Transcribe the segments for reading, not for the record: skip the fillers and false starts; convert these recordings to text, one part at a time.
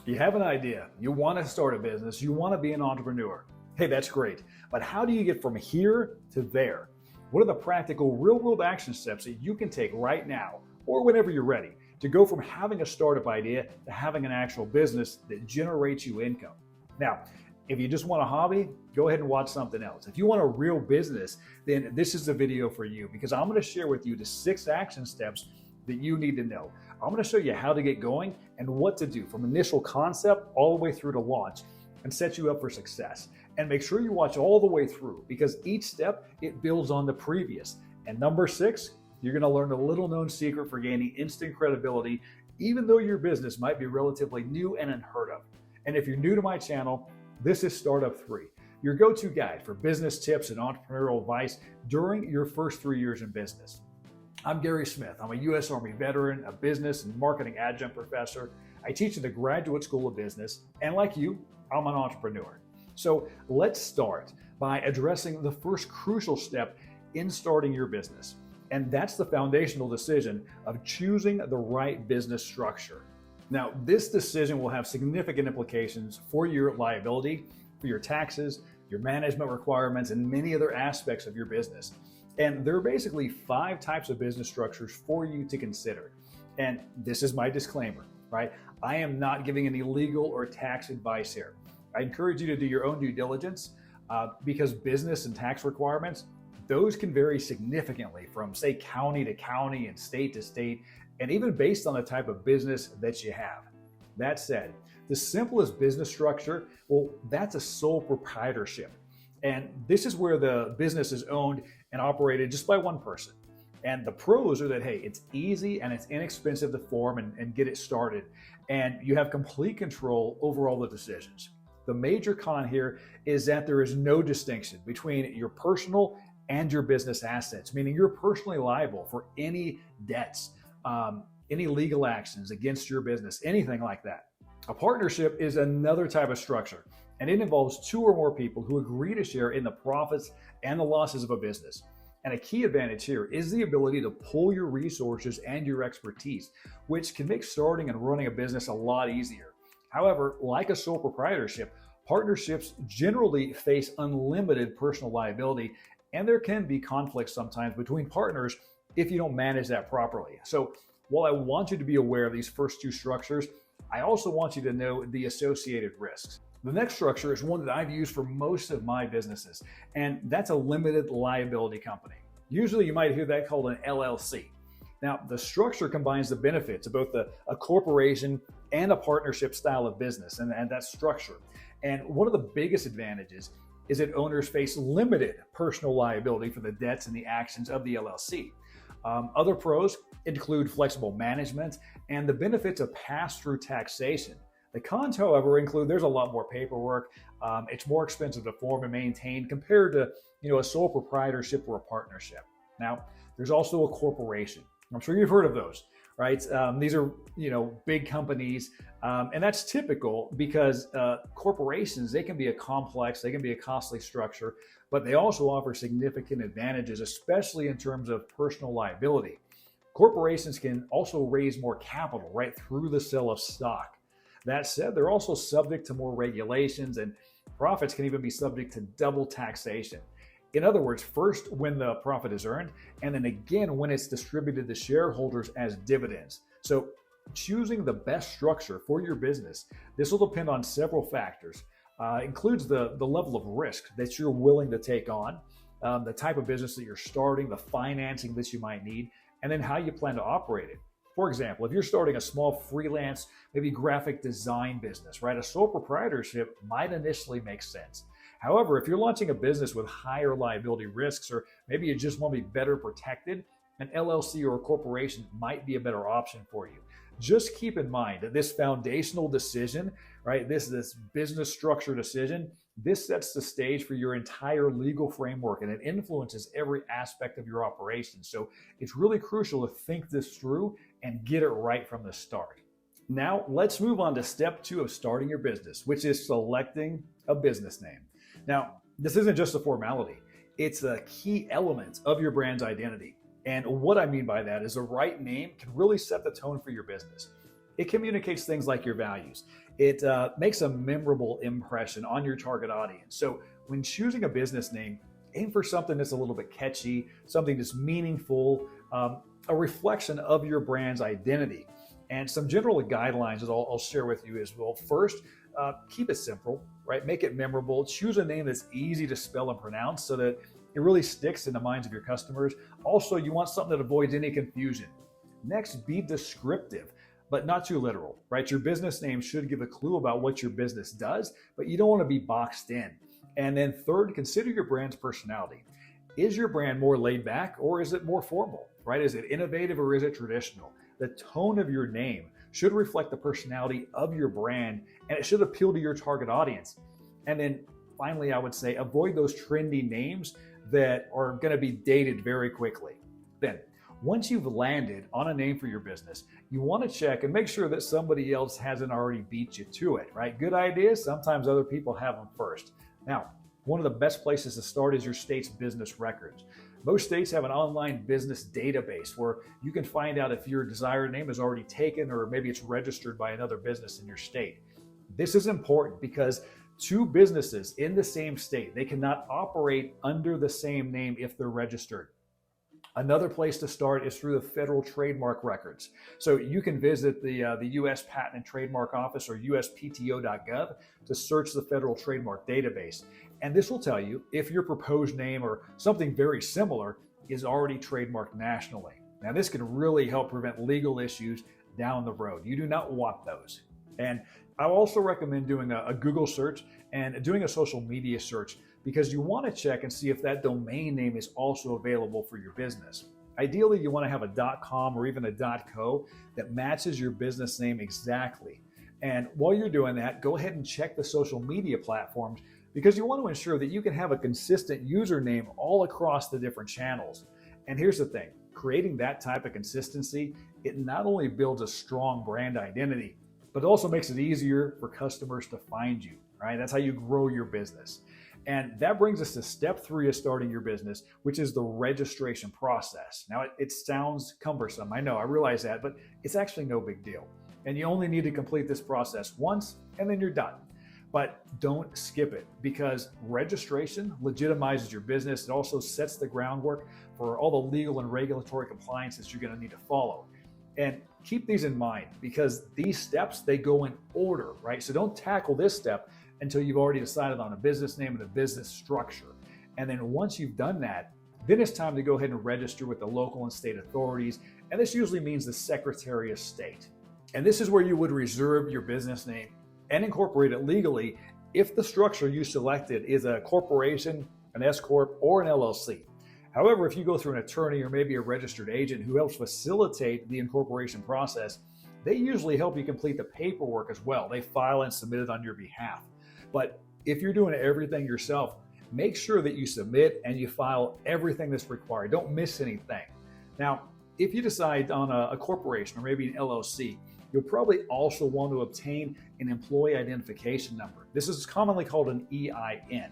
You have an idea, you want to start a business, you want to be an entrepreneur. Hey, that's great. But how do you get from here to there? What are the practical real-world action steps that you can take right now or whenever you're ready to go from having a startup idea to having an actual business that generates you income? Now, if you just want a hobby, go ahead and watch something else. If you want a real business, then this is the video for you, because I'm going to share with you the 6 action steps that you need to know. I'm going to show you how to get going and what to do from initial concept all the way through to launch and set you up for success. And make sure you watch all the way through, because each step, it builds on the previous. And number 6, you're going to learn a little known secret for gaining instant credibility, even though your business might be relatively new and unheard of. And if you're new to my channel, this is Startup 3, your go-to guide for business tips and entrepreneurial advice during your first 3 years in business. I'm Gary Smith. I'm a U.S. Army veteran, a business and marketing adjunct professor. I teach at the Graduate School of Business, and like you, I'm an entrepreneur. So let's start by addressing the first crucial step in starting your business, and that's the foundational decision of choosing the right business structure. Now, this decision will have significant implications for your liability, for your taxes, your management requirements, and many other aspects of your business. And there are basically 5 types of business structures for you to consider. And this is my disclaimer, right? I am not giving any legal or tax advice here. I encourage you to do your own due diligence because business and tax requirements, those can vary significantly from, say, county to county and state to state, and even based on the type of business that you have. That said, the simplest business structure, well, that's a sole proprietorship. And this is where the business is owned and operated just by one person. And the pros are that, hey, it's easy and it's inexpensive to form and get it started. And you have complete control over all the decisions. The major con here is that there is no distinction between your personal and your business assets, meaning you're personally liable for any debts, any legal actions against your business, anything like that. A partnership is another type of structure, and it involves 2 or more people who agree to share in the profits and the losses of a business. And a key advantage here is the ability to pool your resources and your expertise, which can make starting and running a business a lot easier. However, like a sole proprietorship, partnerships generally face unlimited personal liability, and there can be conflicts sometimes between partners if you don't manage that properly. So while I want you to be aware of these first 2 structures, I also want you to know the associated risks. The next structure is one that I've used for most of my businesses, and that's a limited liability company. Usually you might hear that called an LLC. Now, the structure combines the benefits of both a corporation and a partnership style of business, and that structure. And one of the biggest advantages is that owners face limited personal liability for the debts and the actions of the LLC. Other pros include flexible management and the benefits of pass-through taxation. The cons, however, include there's a lot more paperwork. It's more expensive to form and maintain compared to a sole proprietorship or a partnership. Now, there's also a corporation. I'm sure you've heard of those, right? These are big companies, and that's typical because corporations, they can be a complex, they can be a costly structure, but they also offer significant advantages, especially in terms of personal liability. Corporations can also raise more capital right through the sale of stock. That said, they're also subject to more regulations, and profits can even be subject to double taxation. In other words, first when the profit is earned, and then again when it's distributed to shareholders as dividends. So choosing the best structure for your business, this will depend on several factors. Includes the level of risk that you're willing to take on, the type of business that you're starting, the financing that you might need, and then how you plan to operate it. For example, if you're starting a small freelance, maybe graphic design business, right? A sole proprietorship might initially make sense. However, if you're launching a business with higher liability risks, or maybe you just want to be better protected, an LLC or a corporation might be a better option for you. Just keep in mind that this foundational decision, right? This business structure decision, this sets the stage for your entire legal framework, and it influences every aspect of your operation. So it's really crucial to think this through and get it right from the start. Now, let's move on to step 2 of starting your business, which is selecting a business name. Now, this isn't just a formality. It's a key element of your brand's identity. And what I mean by that is the right name can really set the tone for your business. It communicates things like your values. It makes a memorable impression on your target audience. So when choosing a business name, aim for something that's a little bit catchy, something that's meaningful, a reflection of your brand's identity. And some general guidelines that I'll share with you is, well, first, keep it simple, right? Make it memorable. Choose a name that's easy to spell and pronounce so that it really sticks in the minds of your customers. Also, you want something that avoids any confusion. Next, be descriptive, but not too literal, right? Your business name should give a clue about what your business does, but you don't want to be boxed in. And then third, consider your brand's personality. Is your brand more laid back or is it more formal, right? Is it innovative or is it traditional? The tone of your name should reflect the personality of your brand, and it should appeal to your target audience. And then finally, I would say avoid those trendy names that are going to be dated very quickly. Then, once you've landed on a name for your business, you want to check and make sure that somebody else hasn't already beat you to it, right? Good ideas, sometimes other people have them first. Now, one of the best places to start is your state's business records. Most states have an online business database where you can find out if your desired name is already taken or maybe it's registered by another business in your state. This is important because two businesses in the same state, they cannot operate under the same name if they're registered. Another place to start is through the federal trademark records. So you can visit the U.S. Patent and Trademark Office or uspto.gov to search the federal trademark database. And this will tell you if your proposed name or something very similar is already trademarked nationally. Now, this can really help prevent legal issues down the road. You do not want those. And I also recommend doing a Google search and doing a social media search because you want to check and see if that domain name is also available for your business. Ideally, you want to have a .com or even a .co that matches your business name exactly. And while you're doing that, go ahead and check the social media platforms because you want to ensure that you can have a consistent username all across the different channels. And here's the thing, creating that type of consistency, it not only builds a strong brand identity, but it also makes it easier for customers to find you, right? That's how you grow your business. And that brings us to step 3 of starting your business, which is the registration process. Now, it sounds cumbersome. I know, I realize that, but it's actually no big deal. And you only need to complete this process once and then you're done. But don't skip it because registration legitimizes your business. It also sets the groundwork for all the legal and regulatory compliances you're going to need to follow. And keep these in mind because these steps, they go in order, right? So don't tackle this step until you've already decided on a business name and a business structure. And then once you've done that, then it's time to go ahead and register with the local and state authorities. And this usually means the Secretary of State. And this is where you would reserve your business name and incorporate it legally if the structure you selected is a corporation, an S Corp, or an LLC. However, if you go through an attorney or maybe a registered agent who helps facilitate the incorporation process, they usually help you complete the paperwork as well. They file and submit it on your behalf. But if you're doing everything yourself, make sure that you submit and you file everything that's required. Don't miss anything. Now, if you decide on a corporation or maybe an LLC, you'll probably also want to obtain an employee identification number. This is commonly called an EIN.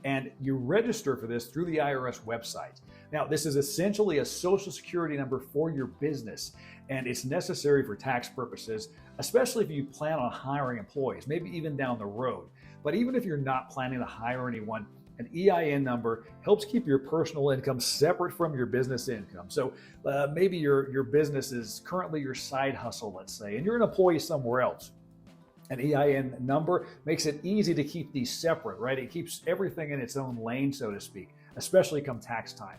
And you register for this through the IRS website. Now, this is essentially a social security number for your business, and it's necessary for tax purposes, especially if you plan on hiring employees, maybe even down the road. But even if you're not planning to hire anyone, an EIN number helps keep your personal income separate from your business income. So maybe your business is currently your side hustle, let's say, and you're an employee somewhere else. An EIN number makes it easy to keep these separate, right? It keeps everything in its own lane, so to speak, especially come tax time.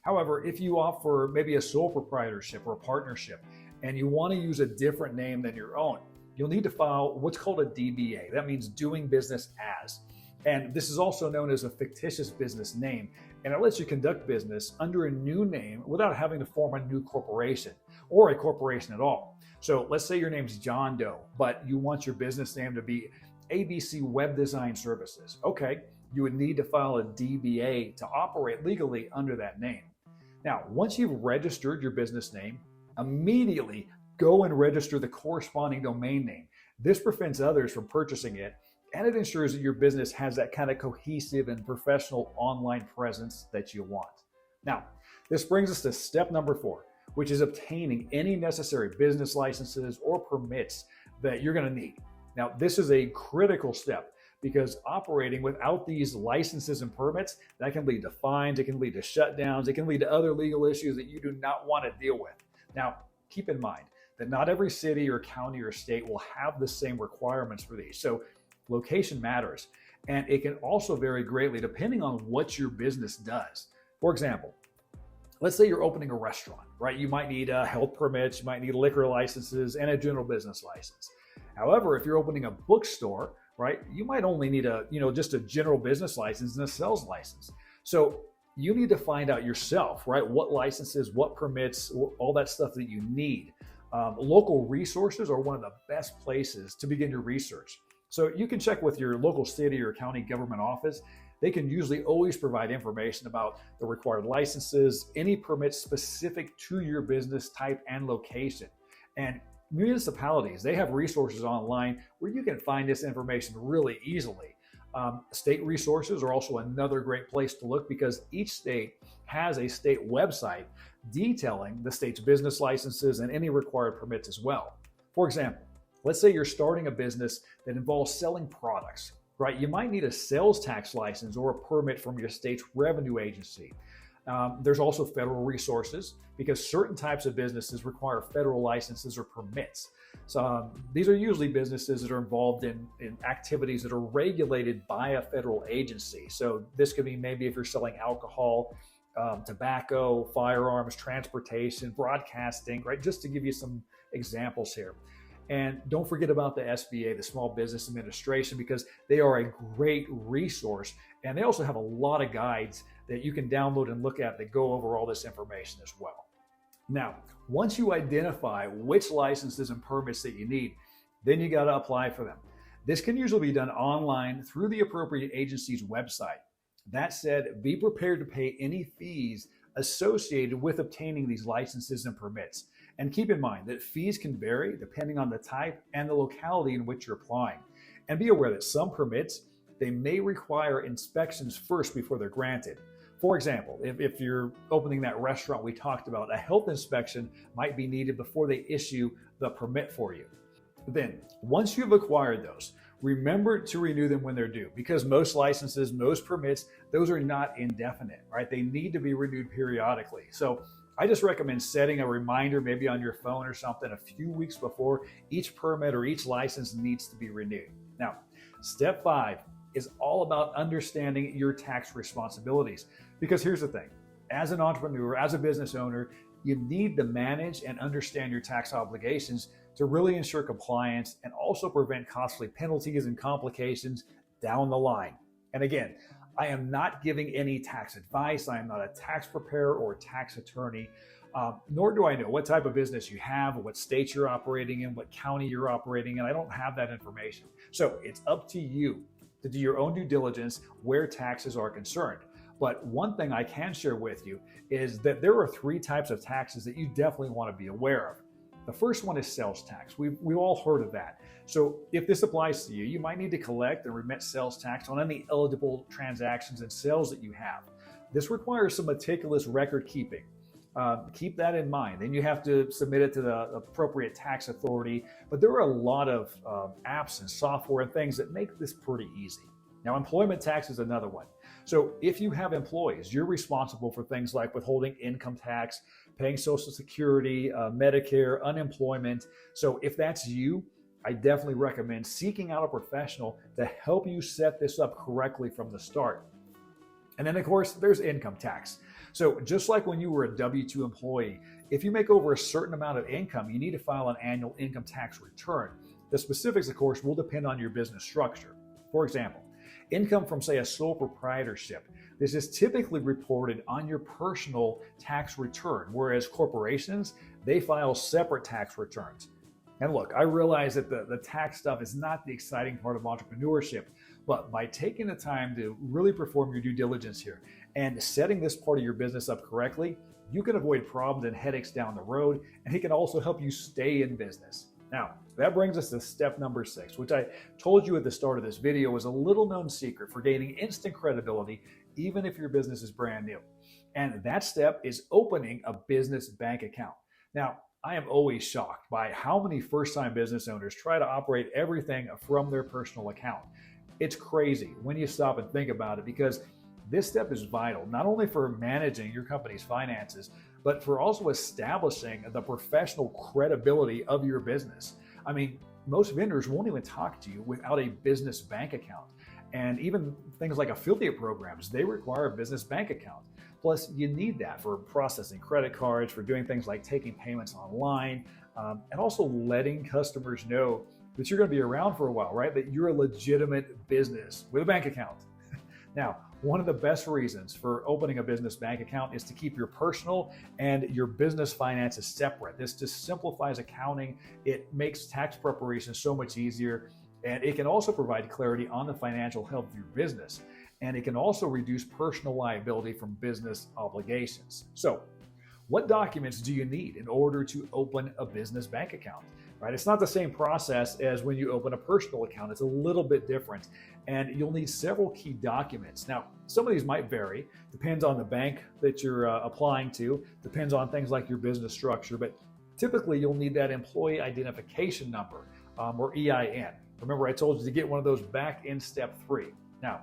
However, if you opt for maybe a sole proprietorship or a partnership, and you want to use a different name than your own, you'll need to file what's called a DBA. That means doing business as. And this is also known as a fictitious business name, and it lets you conduct business under a new name without having to form a new corporation or a corporation at all. So let's say your name's John Doe, but you want your business name to be ABC Web Design Services. Okay, you would need to file a DBA to operate legally under that name. Now, once you've registered your business name, immediately go and register the corresponding domain name. This prevents others from purchasing it, and it ensures that your business has that kind of cohesive and professional online presence that you want. Now, this brings us to step number 4, which is obtaining any necessary business licenses or permits that you're going to need. Now, this is a critical step because operating without these licenses and permits, that can lead to fines, it can lead to shutdowns, it can lead to other legal issues that you do not want to deal with. Now, keep in mind that not every city or county or state will have the same requirements for these. So location matters. And it can also vary greatly depending on what your business does. For example, let's say you're opening a restaurant, right? You might need health permits, you might need liquor licenses, and a general business license. However, if you're opening a bookstore, right, you might only need just a general business license and a sales license. So you need to find out yourself, right, what licenses, what permits, all that stuff that you need. Local resources are one of the best places to begin your research. So you can check with your local city or county government office. They can usually always provide information about the required licenses, any permits specific to your business type and location. And municipalities, they have resources online where you can find this information really easily. State resources are also another great place to look because each state has a state website detailing the state's business licenses and any required permits as well. For example, let's say you're starting a business that involves selling products, right? You might need a sales tax license or a permit from your state's revenue agency. There's also federal resources because certain types of businesses require federal licenses or permits. So these are usually businesses that are involved in activities that are regulated by a federal agency. So this could be maybe if you're selling alcohol, tobacco, firearms, transportation, broadcasting, right? Just to give you some examples here. And don't forget about the SBA, the Small Business Administration, because they are a great resource. And they also have a lot of guides that you can download and look at that go over all this information as well. Now, once you identify which licenses and permits that you need, then you got to apply for them. This can usually be done online through the appropriate agency's website. That said, be prepared to pay any fees associated with obtaining these licenses and permits. And keep in mind that fees can vary depending on the type and the locality in which you're applying. And be aware that some permits, they may require inspections first before they're granted. For example, if you're opening that restaurant we talked about, a health inspection might be needed before they issue the permit for you. Then, once you've acquired those, remember to renew them when they're due because most licenses, most permits, those are not indefinite, right? They need to be renewed periodically. So I just recommend setting a reminder maybe on your phone or something a few weeks before each permit or each license needs to be renewed. Now, step 5 is all about understanding your tax responsibilities. Because here's the thing, as an entrepreneur, as a business owner, you need to manage and understand your tax obligations to really ensure compliance and also prevent costly penalties and complications down the line. And again, I am not giving any tax advice. I am not a tax preparer or tax attorney, nor do I know what type of business you have, or what state you're operating in, what county you're operating in. I don't have that information. So it's up to you to do your own due diligence where taxes are concerned. But one thing I can share with you is that there are 3 types of taxes that you definitely want to be aware of. The first one is sales tax. We've all heard of that. So if this applies to you, you might need to collect and remit sales tax on any eligible transactions and sales that you have. This requires some meticulous record keeping. Keep that in mind. Then you have to submit it to the appropriate tax authority. But there are a lot of apps and software and things that make this pretty easy. Now, employment tax is another one. So if you have employees, you're responsible for things like withholding income tax, paying Social Security, Medicare, unemployment. So if that's you, I definitely recommend seeking out a professional to help you set this up correctly from the start. And then, of course, there's income tax. So just like when you were a W-2 employee, if you make over a certain amount of income, you need to file an annual income tax return. The specifics, of course, will depend on your business structure. For example, income from, say, a sole proprietorship. This is typically reported on your personal tax return, whereas corporations, they file separate tax returns. And look, I realize that the tax stuff is not the exciting part of entrepreneurship, but by taking the time to really perform your due diligence here and setting this part of your business up correctly, you can avoid problems and headaches down the road, and it can also help you stay in business. Now, that brings us to step number 6, which I told you at the start of this video was a little known secret for gaining instant credibility, even if your business is brand new. And that step is opening a business bank account. Now, I am always shocked by how many first-time business owners try to operate everything from their personal account. It's crazy when you stop and think about it, because this step is vital, not only for managing your company's finances, but for also establishing the professional credibility of your business. I mean, most vendors won't even talk to you without a business bank account. And even things like affiliate programs, they require a business bank account. Plus, you need that for processing credit cards, for doing things like taking payments online, and also letting customers know that you're going to be around for a while, right? That you're a legitimate business with a bank account. Now, one of the best reasons for opening a business bank account is to keep your personal and your business finances separate. This just simplifies accounting. It makes tax preparation so much easier, and it can also provide clarity on the financial health of your business. And it can also reduce personal liability from business obligations. So, what documents do you need in order to open a business bank account? Right? It's not the same process as when you open a personal account. It's a little bit different, and you'll need several key documents. Now, some of these might vary, depends on the bank that you're applying to, depends on things like your business structure, but typically you'll need that employee identification number, or EIN. Remember, I told you to get one of those back in step 3. Now,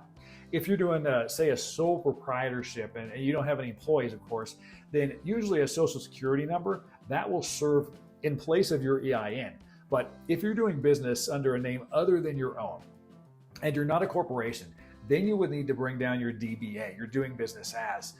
if you're doing, say, a sole proprietorship and you don't have any employees, of course, then usually a social security number, that will serve in place of your EIN. But if you're doing business under a name other than your own, and you're not a corporation, then you would need to bring down your DBA, you're doing business as.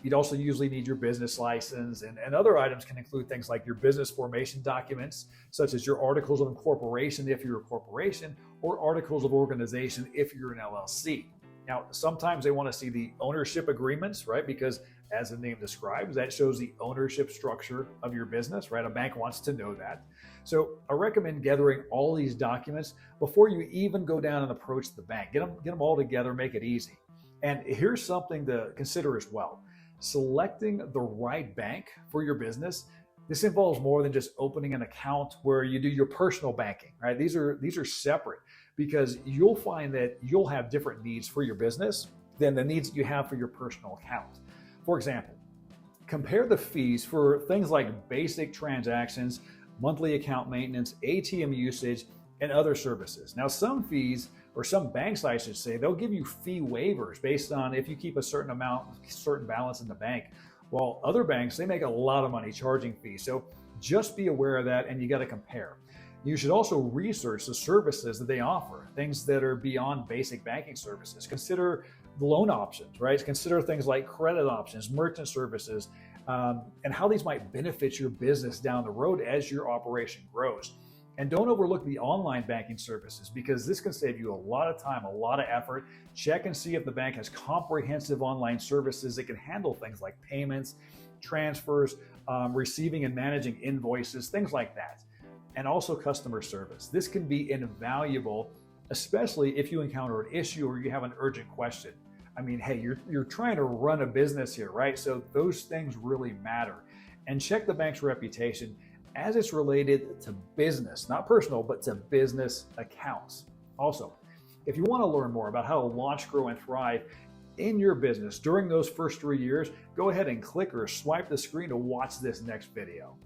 You'd also usually need your business license, and other items can include things like your business formation documents, such as your articles of incorporation if you're a corporation, or articles of organization if you're an LLC. Now, sometimes they want to see the ownership agreements, right? Because as the name describes, that shows the ownership structure of your business, right? A bank wants to know that. So I recommend gathering all these documents before you even go down and approach the bank. Get them all together, make it easy. And here's something to consider as well. Selecting the right bank for your business. This involves more than just opening an account where you do your personal banking, right? These are separate, because you'll find that you'll have different needs for your business than the needs that you have for your personal account. For example, compare the fees for things like basic transactions, monthly account maintenance, ATM usage, and other services. Now, some fees, or some banks, I should say, they'll give you fee waivers based on if you keep a certain balance in the bank. While other banks, they make a lot of money charging fees. So just be aware of that, and you got to compare. You should also research the services that they offer, things that are beyond basic banking services. Consider the loan options, right? Consider things like credit options, merchant services, and how these might benefit your business down the road as your operation grows. And don't overlook the online banking services, because this can save you a lot of time, a lot of effort. Check and see if the bank has comprehensive online services that can handle things like payments, transfers, receiving and managing invoices, things like that. And also customer service. This can be invaluable, especially if you encounter an issue or you have an urgent question. I mean, hey, you're trying to run a business here, right? So those things really matter. And check the bank's reputation as it's related to business, not personal, but to business accounts. Also, if you want to learn more about how to launch, grow, and thrive in your business during those first 3 years, go ahead and click or swipe the screen to watch this next video.